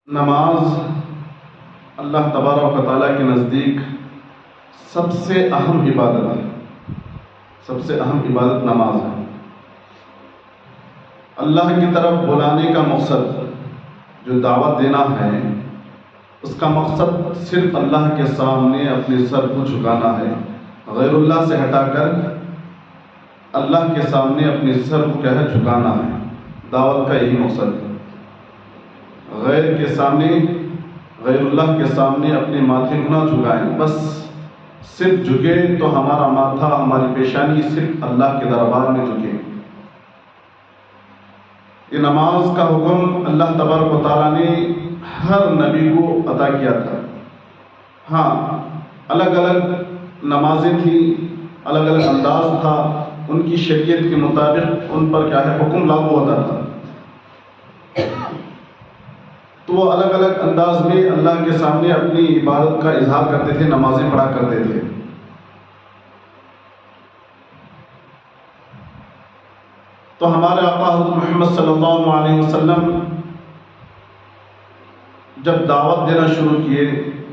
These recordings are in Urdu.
نماز اللہ تبارک و تعالیٰ کے نزدیک سب سے اہم عبادت ہے، سب سے اہم عبادت نماز ہے۔ اللہ کی طرف بلانے کا مقصد جو دعوت دینا ہے، اس کا مقصد صرف اللہ کے سامنے اپنے سر کو جھکانا ہے، غیر اللہ سے ہٹا کر اللہ کے سامنے اپنے سر کو کیا ہے جھکانا ہے۔ دعوت کا یہی مقصد ہے، غیر کے سامنے، غیر اللہ کے سامنے اپنے ماتھے کو نہ جھکائیں، بس صرف جھکے تو ہمارا ماتھا، ہماری پیشانی صرف اللہ کے دربار میں جھکے۔ یہ نماز کا حکم اللہ تبارک و تعالیٰ نے ہر نبی کو عطا کیا تھا۔ ہاں، الگ الگ نمازیں تھیں، الگ الگ انداز تھا، ان کی شریعت کے مطابق ان پر کیا ہے حکم لاگو ہوتا تھا، تو وہ الگ الگ انداز میں اللہ کے سامنے اپنی عبادت کا اظہار کرتے تھے، نمازیں پڑھا کرتے تھے۔ تو ہمارے آقا حضرت محمد صلی اللہ علیہ وسلم جب دعوت دینا شروع کیے،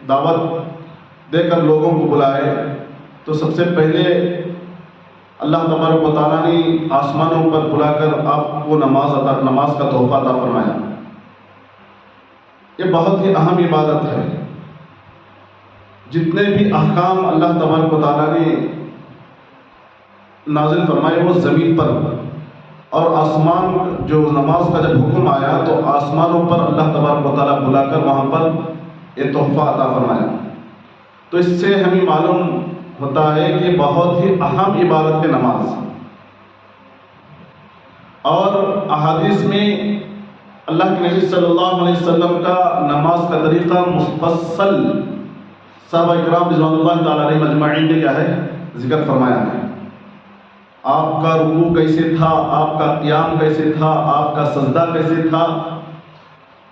دعوت دے کر لوگوں کو بلائے، تو سب سے پہلے اللہ تبارک و تعالیٰ نے آسمانوں پر بلا کر آپ کو نماز کا تحفہ عطا فرمایا۔ یہ بہت ہی اہم عبادت ہے۔ جتنے بھی احکام اللہ تبارک و تعالیٰ نے نازل فرمائے وہ زمین پر، اور آسمان جو نماز کا جب حکم آیا تو آسمانوں پر اللہ تبارک و تعالیٰ بلا کر وہاں پر یہ تحفہ عطا فرمایا۔ تو اس سے ہمیں معلوم ہوتا ہے کہ بہت ہی اہم عبادت ہے نماز، اور احادیث میں اللہ کے نبی صلی اللہ علیہ وسلم کا نماز کا طریقہ مفصل صحابہ کرام رضوان اللہ تعالیٰ علیہم اجمعین نے کیا ہے ذکر فرمایا ہے۔ آپ کا رکوع کیسے تھا، آپ کا قیام کیسے تھا، آپ کا سجدہ کیسے تھا،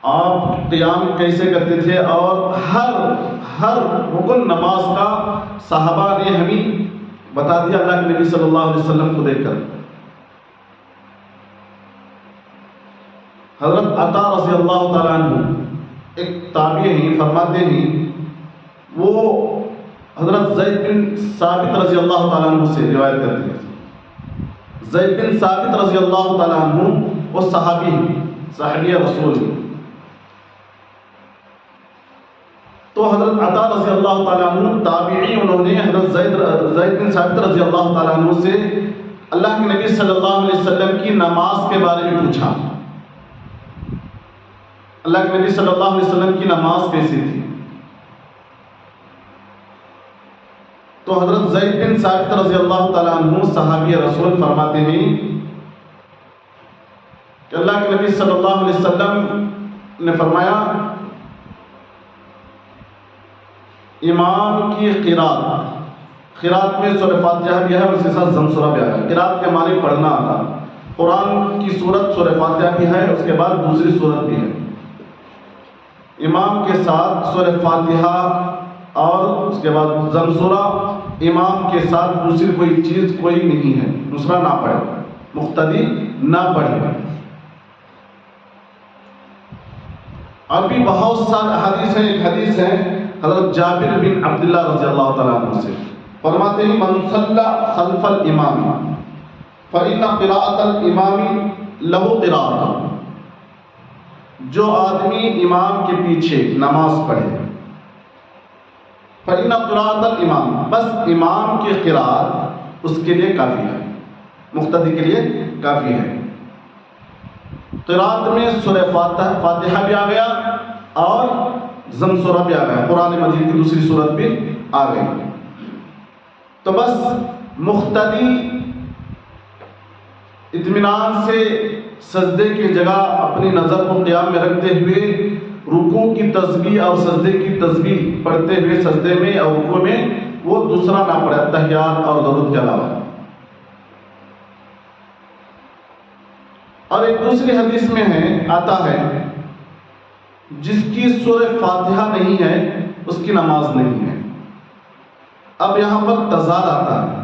آپ قیام کیسے کرتے تھے، اور ہر رکن نماز کا صحابہ نے ہمیں بتا دیا اللہ کے نبی صلی اللہ علیہ وسلم کو دیکھ کر۔ حضرت عطا رضی اللہ تعالیٰ عنہ ایک تابعی ہیں، فرماتے ہیں وہ حضرت زید بن ثابت رضی اللہ تعالیٰ عنہ سے روایت کرتے ہیں۔ زید بن ثابت رضی اللہ تعالیٰ عنہ وہ صحابی رسول، تو حضرت عطا رضی اللہ تعالیٰ عنہ تابعی، انہوں نے حضرت زید بن ثابت رضی اللہ تعالیٰ عنہ سے اللہ کے نبی صلی اللہ علیہ وسلم کی نماز کے بارے میں پوچھا، اللہ کے نبی صلی اللہ علیہ وسلم کی نماز کیسی تھی؟ تو حضرت زید بن ثابت رضی اللہ تعالیٰ عنہ صحابی رسول فرماتے ہیں کہ اللہ کے نبی صلی اللہ علیہ وسلم نے فرمایا امام کی قرات میں سورہ فاتحہ بھی ہے اور اس کے ساتھ ضم سورہ بھی ہے۔ قرات کے معنی پڑھنا آتا، قرآن کی سورت سورہ فاتحہ بھی ہے، اس کے بعد دوسری سورت بھی ہے۔ امام کے ساتھ سورہ فاتحہ اور اس کے بعد ضم سورہ، امام کے ساتھ دوسری کوئی چیز کوئی نہیں ہے، دوسرا نہ پڑھے، مقتدی نہ پڑھے۔ اور بھی بہت سارے حدیث ہیں، ایک حدیث ہے حضرت جابر بن عبداللہ رضی اللہ تعالیٰ عنہ سے، فرماتے ہیں من صلی خلف الامام فإن قراءة الامام له قراءة، جو آدمی امام کے پیچھے نماز پڑھے، فإن قراءة الامام، بس امام کی قراءت اس کے لیے کافی ہے، مقتدی کے لیے کافی ہے۔ قراءت میں سورہ فاتحہ بھی آ گیا اور ضم سورہ بھی آ گیا، قرآن مجید کی دوسری سورت بھی آ گئی، تو بس مقتدی اطمینان سے سجدے کی جگہ اپنی نظر کو قیام میں رکھتے ہوئے رکوع کی تسبیح اور سجدے کی تسبیح پڑھتے ہوئے سجدے میں اور رکوع میں وہ دوسرا نہ پڑھے تحیات اور درود کے علاوہ۔ اور ایک دوسری حدیث میں آتا ہے جس کی سورہ فاتحہ نہیں ہے اس کی نماز نہیں ہے۔ اب یہاں پر تضاد آتا ہے،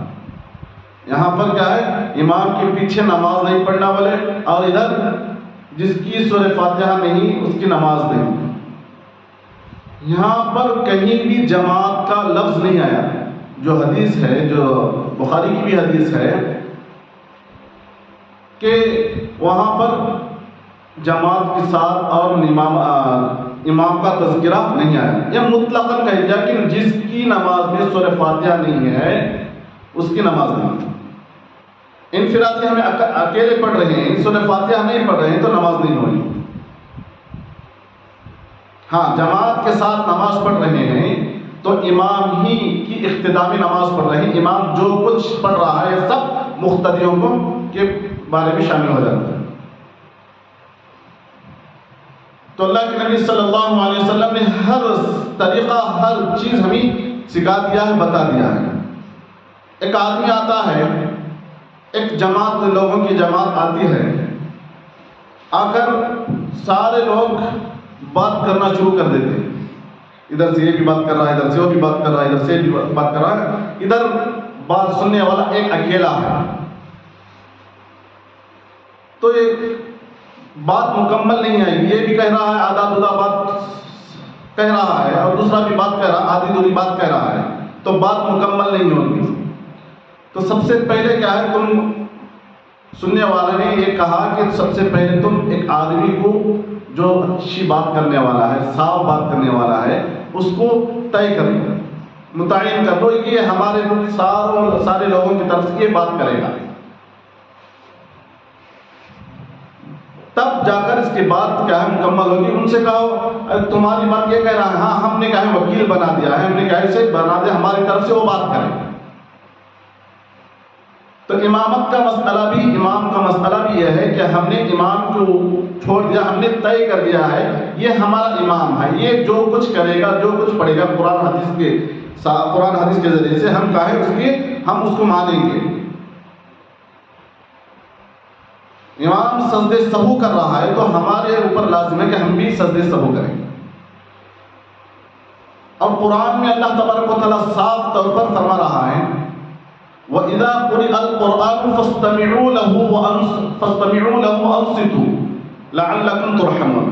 یہاں پر کیا ہے امام کے پیچھے نماز نہیں پڑھنا والے، اور ادھر جس کی سورہ فاتحہ نہیں اس کی نماز نہیں۔ یہاں پر کہیں بھی جماعت کا لفظ نہیں آیا. جو حدیث ہے، جو بخاری کی بھی حدیث ہے کہ وہاں پر جماعت کے ساتھ اور امام کا تذکرہ نہیں آیا. یہ مطلقاً کہہ دیا کہ جس کی نماز میں سورہ فاتحہ نہیں ہے اس کی نماز نہیں. انفرادی ہمیں اکیلے پڑھ رہے ہیں، سورہ فاتحہ نہیں پڑھ رہے ہیں تو نماز نہیں ہوئی. ہاں، جماعت کے ساتھ نماز پڑھ رہے ہیں تو امام ہی کی اختتامی نماز پڑھ رہے ہیں. امام جو کچھ پڑھ رہا ہے سب مقتدیوں کو کے بارے میں شامل ہو جاتا ہے. تو اللہ کے نبی صلی اللہ علیہ وسلم نے ہر طریقہ، ہر چیز ہمیں سکھا دیا ہے، بتا دیا ہے. ایک آدمی آتا ہے، ایک جماعت، لوگوں کی جماعت آتی ہے، آ کر سارے لوگ بات کرنا شروع کر دیتے ہیں. ادھر سے یہ بھی بات کر رہا ہے، ادھر سے وہ بھی بات کر رہا ہے، ادھر سے یہ بھی بات کر رہا ہے. ادھر بات سننے والا ایک اکیلا ہے. تو یہ بات مکمل نہیں آئے گی. یہ بھی کہہ رہا ہے، آدھا دھدا بات کہہ رہا ہے، اور دوسرا بھی بات کہہ رہا، آدھی دھوری بات کہہ رہا ہے، تو بات مکمل نہیں ہوگی. تو سب سے پہلے کیا ہے، تم سننے والے نے یہ کہا کہ سب سے پہلے تم ایک آدمی کو جو اچھی بات کرنے والا ہے، صاف بات کرنے والا ہے، اس کو طے کر دو، متعین کر دو کہ یہ ہمارے سارے لوگوں کی طرف سے یہ بات کرے گا. تب جا کر اس کی بات کیا ہے مکمل ہوگی. ان سے کہو تمہاری بات یہ کہہ رہا ہے، ہاں ہم نے کیا ہے وکیل بنا دیا ہے، ہم نے کیا اسے بنا دیا ہماری طرف سے وہ بات کرے. تو امامت کا مسئلہ بھی، امام کا مسئلہ بھی یہ ہے کہ ہم نے امام کو چھوڑ دیا، ہم نے طے کر دیا ہے یہ ہمارا امام ہے، یہ جو کچھ کرے گا، جو کچھ پڑھے گا قرآن حدیث کے ذریعے سے ہم کہے اس کے، ہم اس کو مانیں گے. امام سجدے سہو کر رہا ہے تو ہمارے اوپر لازم ہے کہ ہم بھی سجدے سہو کریں. اور قرآن میں اللہ تبارک و تعالیٰ صاف طور پر فرما رہا ہے وَإِذَا قُرِئَ الْقُرْآنُ فَاسْتَمِعُوا لَهُ وَأَنصِتُوا لَعَلَّكُمْ تُرْحَمُونَ.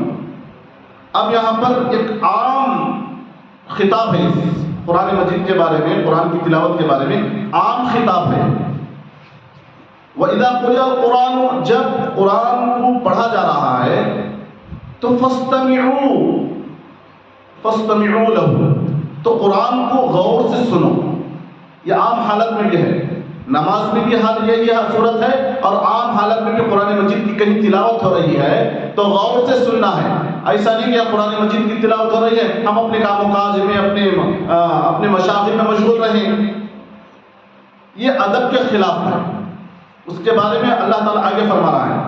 اب یہاں پر ایک عام خطاب ہے قرآن مجید کے بارے میں، قرآن کی تلاوت کے بارے میں عام خطاب ہے. وَإِذَا قُرِئَ الْقُرْآنُ، جب قرآن کو پڑھا جا رہا ہے تو فَاسْتَمِعُوا لَهُ، تو قرآن کو غور سے سنو. یہ عام حالت میں بھی ہے، نماز میں بھی حال یہی صورت ہے، اور عام حالت میں بھی قرآن مجید کی کہیں تلاوت ہو رہی ہے تو غور سے سننا ہے. ایسا نہیں کہ قرآن مجید کی تلاوت ہو رہی ہے ہم اپنے کام و کاج میں، اپنے مشاغل میں مشغول رہیں. یہ ادب کے خلاف ہے، اس کے بارے میں اللہ تعالیٰ آگے فرما رہا ہے.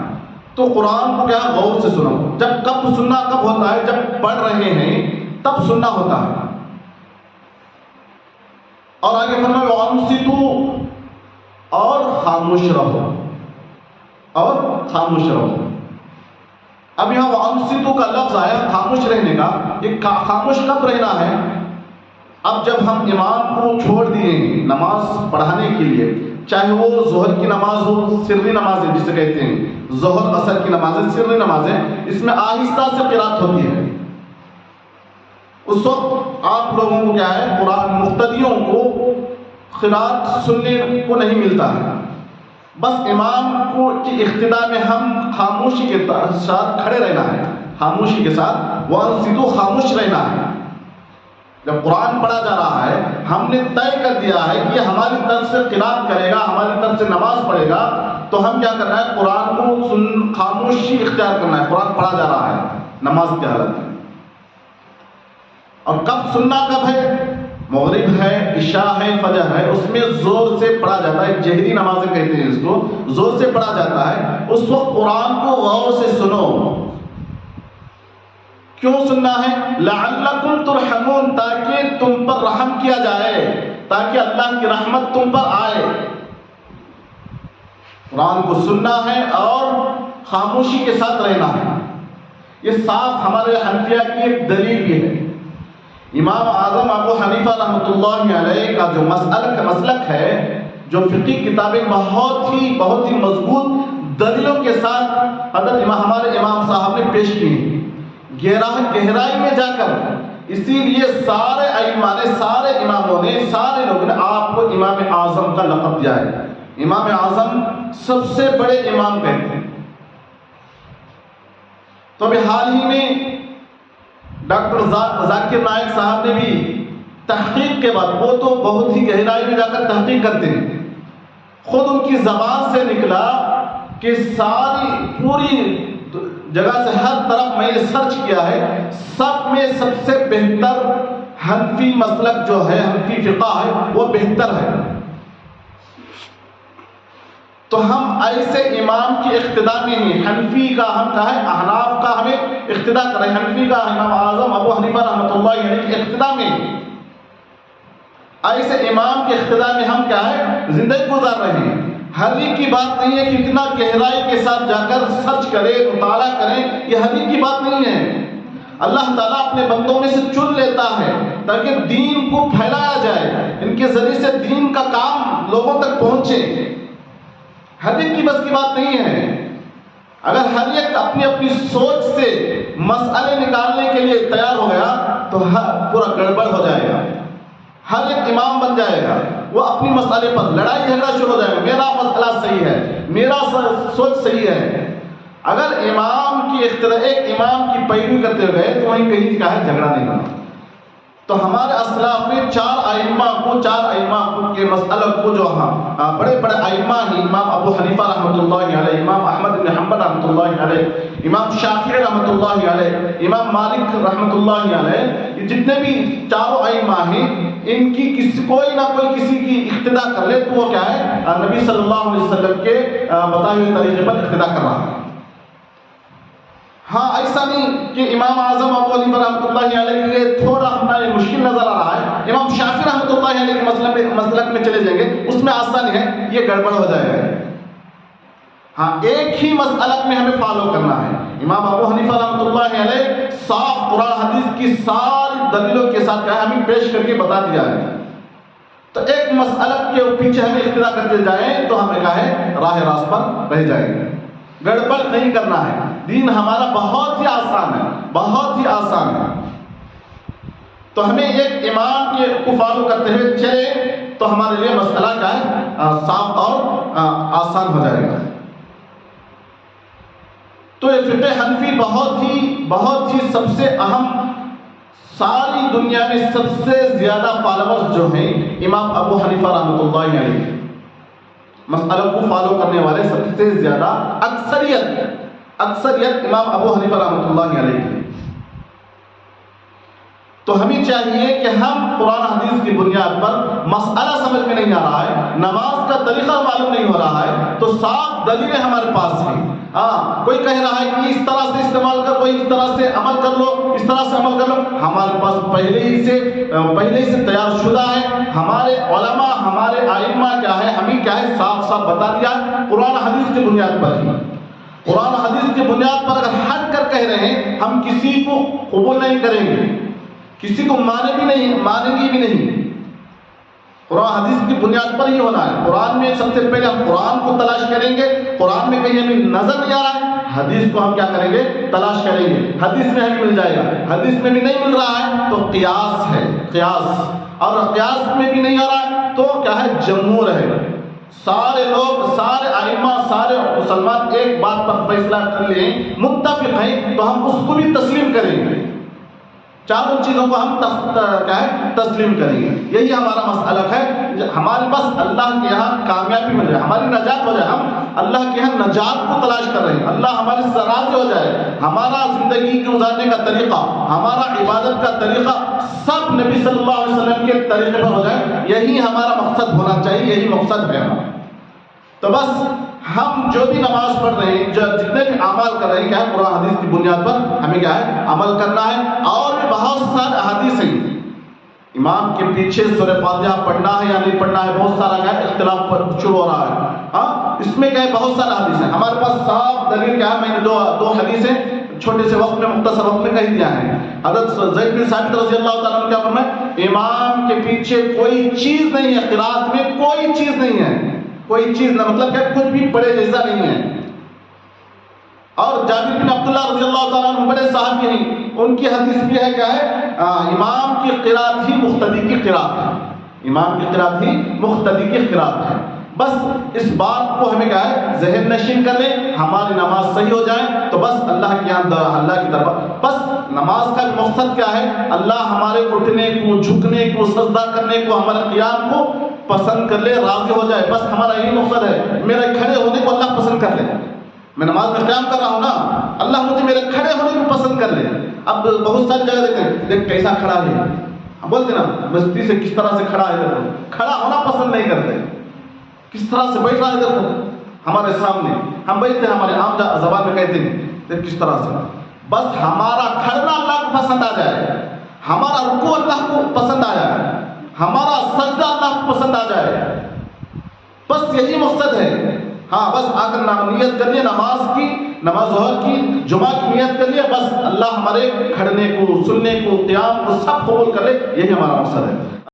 تو قرآن کو کیا غور سے سنو. جب کب سننا کب ہوتا ہے، جب پڑھ رہے ہیں تب سننا ہوتا ہے. اور آگے فرمایا وَأَنصِتُوا، اور خاموش رہو، اور خاموش رہو. اب یہاں وَأَنصِتُوا کا لفظ آیا خاموش رہنے کا. ایک خاموش کب رہنا ہے؟ اب جب ہم امام کو چھوڑ دیے ہیں نماز پڑھانے کے لیے، چاہے وہ ظہر کی نماز ہو، سری نماز ہے جسے کہتے ہیں، ظہر عصر کی نماز ہے، سری نماز ہے، اس میں آہستہ سے قرات ہوتی ہے. اس وقت آپ لوگوں کو کیا ہے، قرآن مقتدیوں کو قرات سننے کو نہیں ملتا ہے. بس امام کو کی اقتداء میں ہم خاموشی کے ساتھ کھڑے رہنا ہے، خاموشی کے ساتھ وَأَنصِتُوا، خاموش رہنا ہے. جب قرآن پڑھا جا رہا ہے ہم نے طے کر دیا ہے کہ یہ ہماری طرف سے قرات کرے گا، ہماری طرف سے نماز پڑھے گا، تو ہم کیا کرنا ہے، قرآن کو خاموشی اختیار کرنا ہے. قرآن پڑھا جا رہا ہے نماز کی حالت میں. اور کب سننا کب ہے؟ مغرب ہے، عشاء ہے، فجر ہے، اس میں زور سے پڑھا جاتا ہے، جہری نمازیں کہتے ہیں اس کو، زور سے پڑھا جاتا ہے. اس وقت قرآن کو غور سے سنو. کیوں سننا ہے؟ لعلکم ترحمون، تاکہ تم پر رحم کیا جائے، تاکہ اللہ کی رحمت تم پر آئے. قرآن کو سننا ہے اور خاموشی کے ساتھ رہنا ہے. یہ صاف ہمارے حنفیہ کی ایک دلیل بھی ہے. امام اعظم ابو حنیفہ رحمۃ اللہ علیہ کا جو مسلک ہے، جو فقہی کتابیں بہت ہی مضبوط دلیلوں کے ساتھ حضرت ہمارے امام صاحب نے پیش کی ہیں. گہرائی میں جا کر، اسی لیے سارے ائمہ نے، سارے اماموں نے، سارے لوگوں نے آپ کو امام اعظم کا لقب دیا ہے۔ امام اعظم سب سے بڑے امام کہتے ہیں۔ تو ابھی حال ہی میں ڈاکٹر ذاکر نائک صاحب نے بھی تحقیق کے بعد، وہ تو بہت ہی گہرائی میں جا کر تحقیق کرتے ہیں، خود ان کی زبان سے نکلا کہ ساری پوری جگہ سے ہر طرف میں نے سرچ کیا ہے، سب میں سب سے بہتر حنفی مسلک جو ہے، حنفی فقہ ہے، وہ بہتر ہے۔ تو ہم ایسے امام کی اقتداء میں ہی، حنفی کا ہم کا ہے، احناف کا ہمیں اقتداء کریں، حنفی کا امام اعظم ابو حنیفہ رحمۃ اللہ علیہ کی اقتداء میں، ایسے امام کے اقتداء میں ہم کیا ہے زندگی گزار رہے ہیں۔ ہر ایک کی بات نہیں ہے کہ اتنا گہرائی کے ساتھ جا کر سرچ کرے، مطالعہ کریں، یہ ہر ایک کی بات نہیں ہے۔ اللہ تعالیٰ اپنے بندوں میں سے چن لیتا ہے تاکہ دین کو پھیلایا جائے، ان کے ذریعے سے دین کا کام لوگوں تک پہنچے۔ ہر ایک کی بس کی بات نہیں ہے۔ اگر ہر ایک اپنی اپنی سوچ سے مسئلے نکالنے کے لیے تیار ہو گیا تو پورا گڑبڑ ہو جائے گا، ہر ایک امام بن جائے گا، وہ اپنی مسئلے پر لڑائی جھگڑا شروع ہو جائے گا، میرا مسئلہ صحیح ہے، میرا سوچ صحیح ہے۔ اگر امام کی اقتداء، ایک امام کی پیروی کرتے ہوئے تو وہیں کہیں کیا ہے جھگڑا نہیں ہونا۔ تو ہمارے اسلاف نے چار ائمہ کے مسئلہ کو جو بڑے بڑے ائمہ ہیں، امام ابو حنیفہ رحمۃ اللہ علیہ، امام احمد بن حنبل رحمۃ اللہ علیہ، امام شافعی رحمۃ اللہ علیہ، امام مالک رحمۃ اللہ علیہ، یہ جتنے بھی چاروں ائمہ ہیں، ان کی کوئی نہ کوئی کسی کی اقتداء کر لے تو وہ کیا ہے نبی صلی اللہ علیہ وسلم کے بتائے ہوئے طریقے پر اقتداء کر رہا ہے۔ ہاں ایسا نہیں کہ امام اعظم ابو حنیفہ رحمۃ اللہ علیہ کے لیے تھوڑا ہمارا یہ مشکل نظر آ رہا ہے، امام شافعی رحمۃ اللہ علیہ کے مسلک میں چلے جائیں گے، اس میں آسانی ہے، یہ گڑبڑ ہو جائے گا۔ ہاں ایک ہی مسئلہ میں ہمیں فالو کرنا ہے۔ امام ابو حنیفہ رحمۃ اللہ علیہ صاف قرآن حدیث کی ساری دلیلوں کے ساتھ کیا ہمیں پیش کر کے بتا دیا ہے، تو ایک مسئلہ کے پیچھے ہمیں اقتداء کرتے جائیں تو ہمیں کیا ہے راہ راست پر رہ جائیں گے۔ گڑبڑ نہیں کرنا ہے، دین ہمارا بہت ہی آسان ہے، بہت ہی آسان ہے۔ تو ہمیں ایک امام کے کو فالو کرتے ہوئے چلے تو ہمارے لیے مسئلہ کیا ہے صاف اور آسان ہو جائے گا۔ تو یہ فقہ حنفی بہت ہی سب سے اہم، ساری دنیا میں سب سے زیادہ فالوورز جو ہیں امام ابو حنیفہ رحمۃ اللہ علیہ، مسئلہ کو فالو کرنے والے سب سے زیادہ اکثریت امام ابو حنیفہ رحمۃ اللہ علیہ کی۔ تو ہمیں چاہیے کہ ہم قرآن حدیث کی بنیاد پر مسئلہ سمجھ میں نہیں آ رہا ہے، نماز کا طریقہ معلوم نہیں ہو رہا ہے، تو صاف دلیلیں ہمارے پاس ہیں۔ کوئی کہہ رہا ہے کہ اس طرح سے استعمال کر، کوئی اس طرح سے عمل کر لو، اس طرح سے عمل کر لو، ہمارے پاس پہلے ہی سے تیار شدہ ہے۔ ہمارے علماء، ہمارے ائمہ کیا ہے، ہمیں کیا ہے صاف بتا دیا قرآن حدیث کی بنیاد پر ہی۔ قرآن حدیث کی بنیاد پر اگر ہٹ کر کہہ رہے ہیں، ہم کسی کو قبول نہیں کریں گے، کسی کو مانیں گے بھی نہیں۔ قرآن حدیث کی بنیاد پر ہی ہونا ہے۔ قرآن میں سب سے پہلے ہم قرآن کو تلاش کریں گے، قرآن میں کہیں ہمیں نظر نہیں آ رہا ہے، حدیث کو ہم کیا کریں گے تلاش کریں گے، حدیث میں ہمیں مل جائے گا، حدیث میں بھی نہیں مل رہا ہے تو قیاس ہے، قیاس، اور قیاس میں بھی نہیں آ رہا ہے تو کیا ہے جمہور ہے۔ سارے لوگ، سارے ائمہ، سارے مسلمان ایک بات پر فیصلہ کر لیں، متفق ہیں، تو ہم اس کو بھی تسلیم کریں گے، چاروں چیزوں کو ہم کیا ہے تسلیم کریں گے۔ یہی ہمارا مسئلہ ہے، ہمارے پاس اللہ کے یہاں کامیابی مل جائے، ہماری نجات ہو جائے، ہم اللہ کے یہاں نجات کو تلاش کر رہے ہیں، اللہ ہمارے سے راضی ہو جائے، ہمارا زندگی گزارنے کا طریقہ، ہمارا عبادت کا طریقہ سب نبی صلی اللہ علیہ وسلم کے طریقے پر ہو جائے، یہی ہمارا مقصد ہونا چاہیے، یہی مقصد ہے ہمارا۔ تو بس ہم جو بھی نماز پڑھ رہے ہیں، جو جتنے بھی اعمال کر رہے ہیں، کیا ہے قرآن حدیث کی بنیاد پر ہمیں کیا ہے عمل کرنا ہے۔ اور بھی بہت سارے احادیث ہیں، امام کے پیچھے سورہ فاتحہ پڑھنا ہے یا نہیں پڑھنا ہے، بہت سارا کیا ہے اختلاف پر شروع ہو رہا ہے۔ اس میں کیا ہے بہت سارے حدیث ہیں، ہمارے پاس صاف دلیل کیا ہے، میں نے دو حدیثیں چھوٹے سے وقت میں مختصر وقت میں کہہ دیا ہے۔ حضرت زید بن ثابت رضی اللہ تعالیٰ عنہ کیا فرمایا، امام کے پیچھے کوئی چیز نہیں ہے، قرات میں کوئی چیز نہیں ہے، کوئی چیز نہ، مطلب کہ کچھ بھی پڑھے جیسا نہیں ہے۔ اور جابر بن عبداللہ رضی اللہ تعالیٰ عنہ بڑے صحابی ہیں، ان کی حدیث بھی ہے، کیا ہے؟ امام کی قرات ہی مقتدی کی قرات ہے، امام کی قرات ہی مقتدی کی قرات ہے۔ بس اس بات کو ہمیں کیا ہے ذہن نشین کر لیں، ہماری نماز صحیح ہو جائے تو بس اللہ کے یہاں اللہ کی طرف، بس نماز کا مقصد کیا ہے؟ اللہ ہمارے اٹھنے کو، جھکنے کو، سجدہ کرنے کو، ہمارے قیام کو پسند کر لے، راضی ہو جائے، بس ہمارا یہی مقصد ہے۔ میرے کھڑے ہونے کو اللہ پسند کر لے، میں نماز میں قیام کر رہا ہوں نا، اللہ مجھے میرے کھڑے ہونے کو پسند کر لے۔ اب بہت ساری جگہ دیکھتے ہیں، دیکھ کیسا کھڑا ہے، بولتے نا مستی سے کس طرح سے کھڑا ہے، کھڑا ہونا پسند نہیں کرتے، کس طرح سے بیٹھ رہا ہے، دیکھو ہمارے سامنے ہم بیٹھتے ہیں، ہمارے عام زبان میں کہتے ہیں دیکھ کس طرح سے، بس ہمارا کھڑنا اللہ کو پسند آ جائے، ہمارا رکوع اللہ کو پسند آ جائے، ہمارا سجدہ اللہ کو پسند آ جائے، بس یہی مقصد ہے۔ ہاں بس آ کر نیت کر لیے نماز کی، نماز ظہر کی، جمعہ کی نیت کر لیے، بس اللہ ہمارے کھڑنے کو، سننے کو، قیام کو سب قبول کر لے، یہی ہمارا مقصد ہے۔